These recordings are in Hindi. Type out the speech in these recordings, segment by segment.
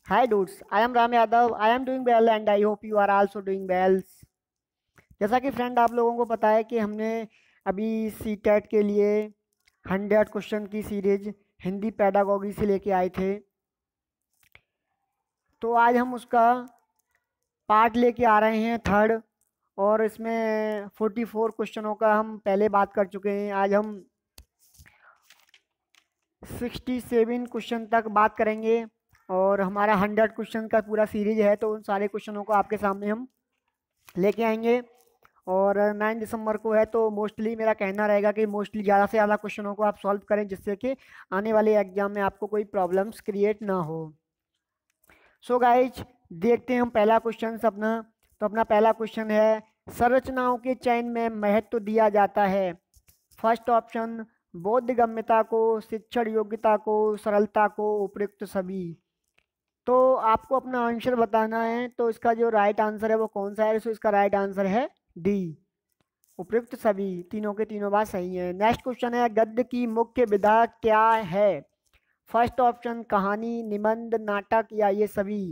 Hi dudes, I am Ram Yadav. I am doing well and I hope you are also doing well. जैसा कि फ्रेंड आप लोगों को पता है कि हमने अभी सी टेट के लिए 100 क्वेश्चन की सीरीज हिंदी पेडागोगी से लेके आए थे। तो आज हम उसका पार्ट लेके आ रहे हैं थर्ड, और इसमें 44 क्वेश्चनों का हम पहले बात कर चुके हैं। आज हम 67 क्वेश्चन तक बात करेंगे और हमारा 100 क्वेश्चन का पूरा सीरीज है, तो उन सारे क्वेश्चनों को आपके सामने हम लेके आएंगे। और 9 दिसंबर को है, तो मोस्टली मेरा कहना रहेगा कि मोस्टली ज़्यादा से ज़्यादा क्वेश्चनों को आप सॉल्व करें, जिससे कि आने वाले एग्जाम में आपको कोई प्रॉब्लम्स क्रिएट ना हो। सो गाइज, देखते हैं हम पहला क्वेश्चन अपना। तो अपना पहला क्वेश्चन है, संरचनाओं के चयन में महत्व दिया जाता है। फर्स्ट ऑप्शन बोधगम्यता को, शिक्षण योग्यता को, सरलता को, उपयुक्त सभी। तो आपको अपना आंसर बताना है, तो इसका जो राइट आंसर है वो कौन सा है। सो इसका राइट आंसर है डी, उपयुक्त सभी। तीनों के तीनों बात सही है। नेक्स्ट क्वेश्चन है, गद्य की मुख्य विधा क्या है। फर्स्ट ऑप्शन कहानी, निबंध, नाटक या ये सभी।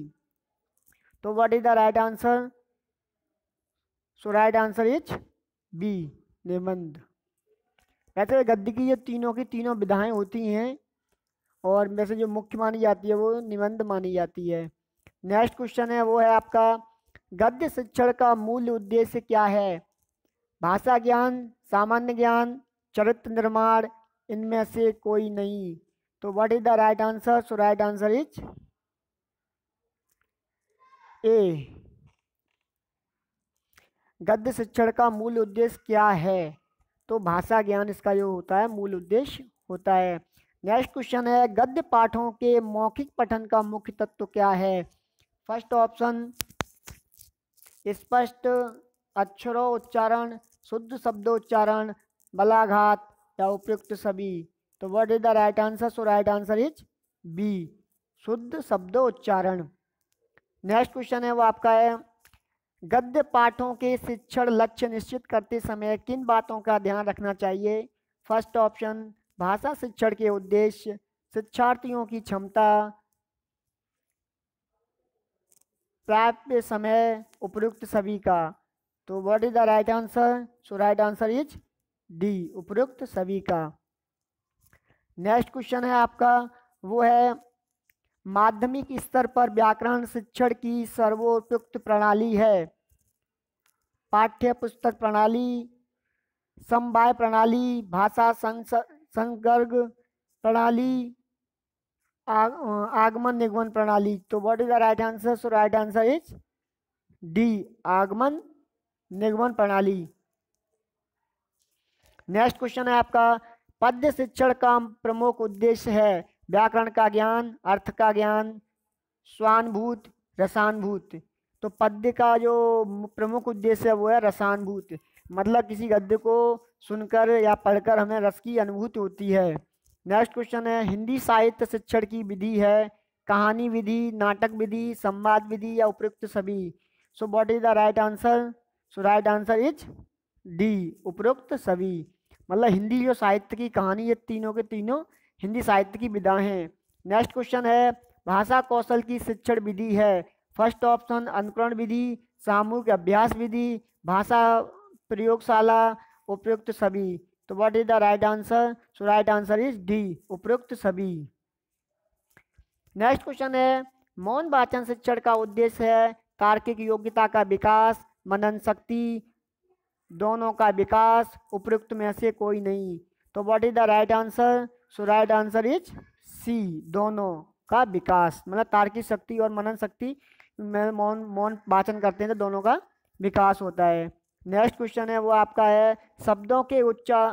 तो what is the right answer. So right answer is B, निबंध। वैसे गद्य की ये तीनों की तीनों विधाएं होती हैं, और वैसे जो मुख्य मानी जाती है वो निबंध मानी जाती है। नेक्स्ट क्वेश्चन है वो है आपका, गद्य शिक्षण का मूल उद्देश्य क्या है। भाषा ज्ञान, सामान्य ज्ञान, चरित्र निर्माण, इनमें से कोई नहीं। तो what is the right answer. So right answer is a, गद्य शिक्षण का मूल उद्देश्य क्या है। तो भाषा ज्ञान इसका जो होता है मूल उद्देश्य होता है। नेक्स्ट क्वेश्चन है, गद्य पाठों के मौखिक पठन का मुख्य तत्व क्या है। फर्स्ट ऑप्शन स्पष्ट अक्षरों उच्चारण, शुद्ध शब्दोच्चारण, बलाघात या उपयुक्त सभी। तो what is the right answer. So right answer is B, शुद्ध शब्दोच्चारण। नेक्स्ट क्वेश्चन है वो आपका है, गद्य पाठों के शिक्षण लक्ष्य निश्चित करते समय किन बातों का ध्यान रखना चाहिए। फर्स्ट ऑप्शन भाषा शिक्षण के उद्देश्य, शिक्षार्थियों की क्षमता, प्राप्य समय, उपयुक्त सभी का। तो what is the right answer. So right answer is D, उपयुक्त सभी का। नेक्स्ट क्वेश्चन है आपका वो है, माध्यमिक स्तर पर व्याकरण शिक्षण की सर्वोपयुक्त प्रणाली है। पाठ्य पुस्तक प्रणाली, समवाय प्रणाली, भाषा संसर्ग प्रणाली, आगमन निगमन प्रणाली। तो what is the right answer. So right answer is D, आगमन निगमन प्रणाली। नेक्स्ट क्वेश्चन है आपका, पद्य शिक्षण का प्रमुख उद्देश्य है। व्याकरण का ज्ञान, अर्थ का ज्ञान, स्वानुभूत, रसानुभूत। तो पद्य का जो प्रमुख उद्देश्य है वो है रसानुभूत, मतलब किसी गद्य को सुनकर या पढ़कर हमें रस की अनुभूति होती है। नेक्स्ट क्वेश्चन है, हिंदी साहित्य शिक्षण की विधि है। कहानी विधि, नाटक विधि, संवाद विधि या उपयुक्त सभी। सो what is the right answer. So right answer is D, उपयुक्त सभी। मतलब हिंदी जो साहित्य की कहानी, ये तीनों के तीनों हिंदी साहित्य की विधा हैं। नेक्स्ट क्वेश्चन है, भाषा कौशल की शिक्षण विधि है। फर्स्ट ऑप्शन अनुकरण विधि, सामूहिक अभ्यास विधि, भाषा प्रयोगशाला, उपयुक्त सभी। तो what is the right answer. So right answer is D, उपयुक्त सभी। नेक्स्ट क्वेश्चन है, मौन वाचन शिक्षण का उद्देश्य है। तार्किक योग्यता का विकास, मनन शक्ति, दोनों का विकास, उपयुक्त में से कोई नहीं। तो what is the right answer. So right answer is C, दोनों का विकास। मतलब तार्किक शक्ति और मनन शक्ति में मौन मौन वाचन करते हैं तो दोनों का विकास होता है। नेक्स्ट क्वेश्चन है वो आपका है, शब्दों के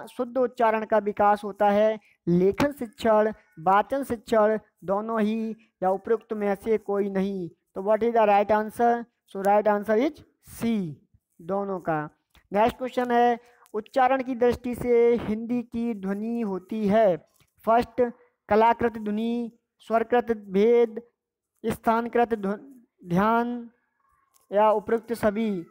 शुद्ध उच्चारण का विकास होता है। लेखन शिक्षण, वाचन शिक्षण, दोनों ही या उपयुक्त में से कोई नहीं। तो what is the right answer. So right answer is C, दोनों का। नेक्स्ट क्वेश्चन है, उच्चारण की दृष्टि से हिंदी की ध्वनि होती है। फर्स्ट कलाकृत ध्वनि, स्वरकृत भेद, स्थानकृत ध्यान या उपयुक्त सभी।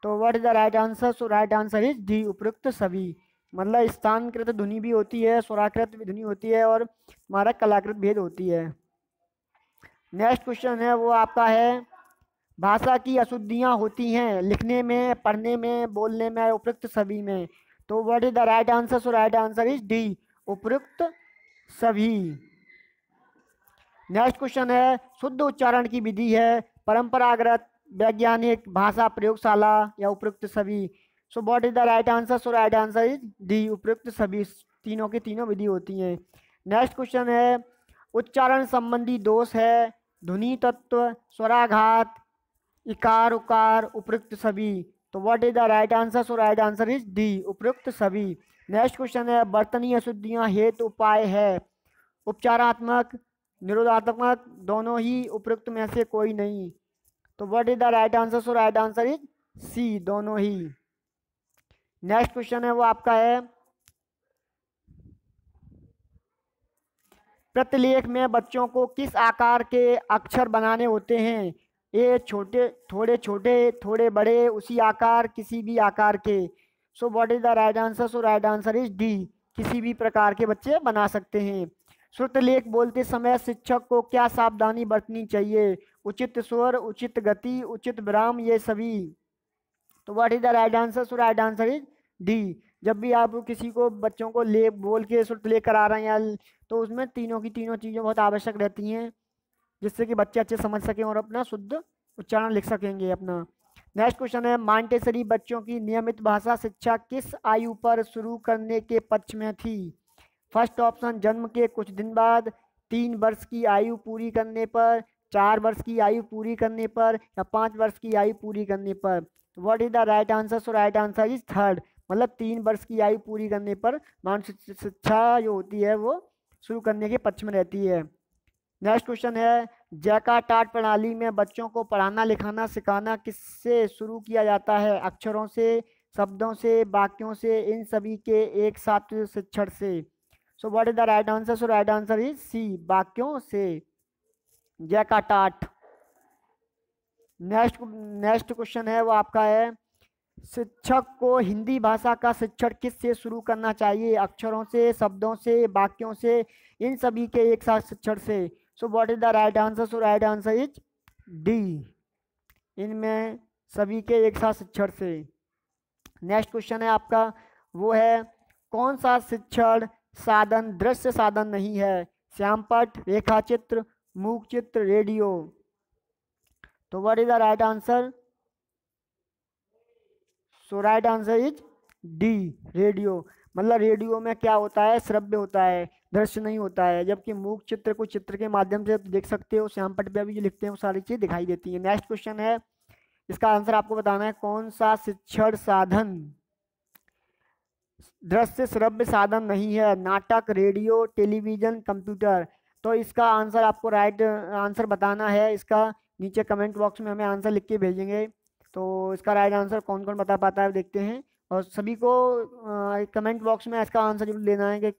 तो what is the right answer. So right answer is D, उपयुक्त सभी। मतलब स्थानकृत ध्वनि भी होती है, स्वराकृत ध्वनि होती है, और हमारा कलाकृत भेद होती है। नेक्स्ट क्वेश्चन है वो आपका है, भाषा की अशुद्धियाँ होती हैं लिखने में, पढ़ने में, बोलने में, उपयुक्त सभी में। तो what is the right answer? So right answer is D, उपयुक्त सभी। नेक्स्ट क्वेश्चन है, शुद्ध उच्चारण की विधि है, परंपरागत, वैज्ञानिक, भाषा प्रयोगशाला या उपयुक्त सभी। सो what is the right answer? So right answer is D, उपयुक्त सभी। तीनों की तीनों विधि होती हैं। नेक्स्ट क्वेश्चन है, उच्चारण संबंधी दोष है, ध्वनि तत्व, स्वराघात, इकार उकार, उपयुक्त सभी। तो what is the right answer? So right answer is D, उपयुक्त सभी। नेक्स्ट क्वेश्चन है, बर्तनीय अशुद्धियां हेतु उपाय है, उपचारात्मक, निरोधात्मक, दोनों ही, उपयुक्त में से कोई नहीं। तो what is the right answer? So right answer is C, दोनों ही। नेक्स्ट क्वेश्चन है वो आपका है, प्रतिलेख में बच्चों को किस आकार के अक्षर बनाने होते हैं? ए छोटे, थोड़े छोटे, थोड़े बड़े, उसी आकार, किसी भी आकार के। सो what is the right answer? So right answer is D, किसी भी प्रकार के बच्चे बना सकते हैं। श्रुतलेख बोलते समय शिक्षक को क्या सावधानी बरतनी चाहिए? उचित स्वर, उचित गति, उचित विराम, ये सभी। तो what is the right answer? So right answer is D. जब भी आप किसी को, बच्चों को ले बोल के शुद्ध ले करा रहे हैं या, तो उसमें तीनों की तीनों चीज़ें बहुत आवश्यक रहती हैं, जिससे कि बच्चे अच्छे समझ सकें और अपना शुद्ध उच्चारण लिख सकेंगे अपना। नेक्स्ट क्वेश्चन है, मांटेसरी बच्चों की नियमित भाषा शिक्षा किस आयु पर शुरू करने के पक्ष में थी? फर्स्ट ऑप्शन, जन्म के कुछ दिन बाद, 3 वर्ष की आयु पूरी करने पर, 4 वर्ष की आयु पूरी करने पर, या 5 वर्ष की आयु पूरी करने पर। What is the right answer? So right answer is third, मतलब 3 वर्ष की आयु पूरी करने पर मानसिक शिक्षा जो होती है वो शुरू करने के पक्ष में रहती है। नेक्स्ट क्वेश्चन है, जैकार्टा प्रणाली में बच्चों को पढ़ाना लिखाना सिखाना किससे शुरू किया जाता है? अक्षरों से, शब्दों से, वाक्यों से, इन सभी के एक साथ शिक्षण से। So what is the right answer? So right answer is C, वाक्यों से, जैकार्टा। नेक्स्ट नेक्स्ट क्वेश्चन है वो आपका है, शिक्षक को हिंदी भाषा का शिक्षण किससे शुरू करना चाहिए? अक्षरों से, शब्दों से, वाक्यों से, इन सभी के एक साथ शिक्षण से। So what is the right answer? So right answer is D, इनमें सभी के एक साथ शिक्षण से। नेक्स्ट क्वेश्चन है आपका वो है, कौन सा शिक्षण साधन दृश्य साधन नहीं है? श्यामपट्ट, रेखाचित्र, मूक चित्र, रेडियो। तो what is the right answer? So right answer is D, radio. मतलब रेडियो में क्या होता है? श्रव्य होता है, दृश्य नहीं होता है। जबकि मूक चित्र को चित्र के माध्यम से देख सकते हो, श्यामपट्ट पे भी जो लिखते हैं वो सारी चीज़ दिखाई देती है। नेक्स्ट क्वेश्चन है, इसका आंसर आपको बताना है, कौन सा शिक्षण साधन दृश्य श्रव्य साधन नहीं है? नाटक, रेडियो, टेलीविजन, कंप्यूटर। तो इसका आंसर आपको राइट आंसर बताना है। इसका नीचे कमेंट बॉक्स में हमें आंसर लिख के भेजेंगे। तो इसका राइट आंसर कौन कौन बता पाता है देखते हैं। और सभी को कमेंट बॉक्स में इसका आंसर जरूर देना है कि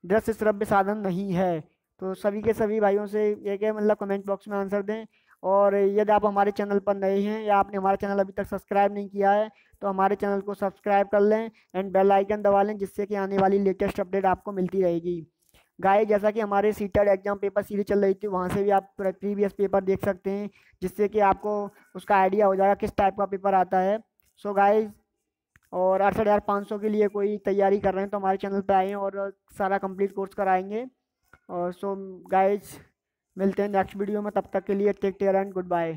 दृश्य श्रव्य साधन नहीं है। तो सभी के सभी भाइयों से एक है, मतलब कमेंट बॉक्स में आंसर दें। और यदि आप हमारे चैनल पर नए हैं या आपने हमारा चैनल अभी तक सब्सक्राइब नहीं किया है, तो हमारे चैनल को सब्सक्राइब कर लें एंड बेल आइकन दबा लें, जिससे कि आने वाली लेटेस्ट अपडेट आपको मिलती रहेगी। गाइस, जैसा कि हमारे सीटेट एग्जाम पेपर सीरीज चल रही थी, वहाँ से भी आप प्रीवियस पेपर देख सकते हैं, जिससे कि आपको उसका आइडिया हो जाएगा किस टाइप का पेपर आता है। सो गाइस, और 68,500 के लिए कोई तैयारी कर रहे हैं तो हमारे चैनल पे आएँ और सारा कंप्लीट कोर्स कराएंगे। और सो गाइस, मिलते हैं नेक्स्ट वीडियो में, तब तक के लिए take care and good bye.